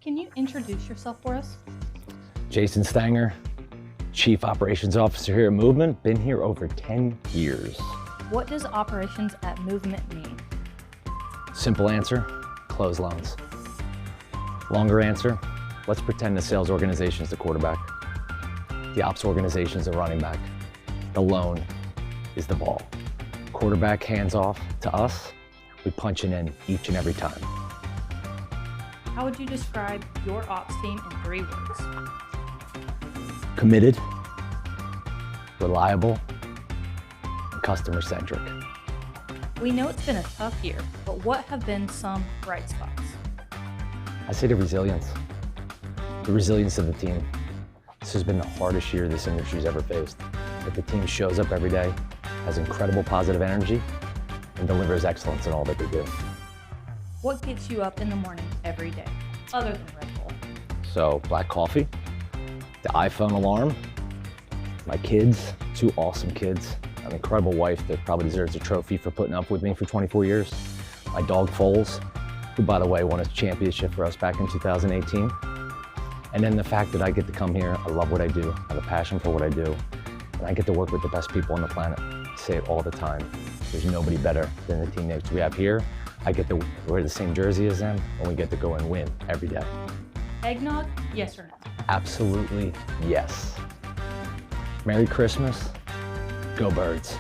Can you introduce yourself for us? Jason Stenger, Chief Operations Officer here at Movement. Been here over 10 years. What does operations at Movement mean? Simple answer, close loans. Longer answer, let's pretend the sales organization is the quarterback. The ops organization is the running back. The loan is the ball. Quarterback hands off to us, we punch it in each and every time. How would you describe your ops team in 3 words? Committed, reliable, and customer-centric. We know it's been a tough year, but what have been some bright spots? I say the resilience of the team. This has been the hardest year this industry's ever faced. But the team shows up every day, has incredible positive energy, and delivers excellence in all that they do. What gets you up in the morning every day, other than Red Bull? So, black coffee, the iPhone alarm, my kids, 2 awesome kids, an incredible wife that probably deserves a trophy for putting up with me for 24 years, my dog Foles, who by the way won a championship for us back in 2018. And then the fact that I get to come here, I love what I do, I have a passion for what I do, and I get to work with the best people on the planet. I say it all the time. There's nobody better than the teammates we have here. I get to wear the same jersey as them, and we get to go and win every day. Eggnog, yes or no? Absolutely yes. Merry Christmas. Go Birds.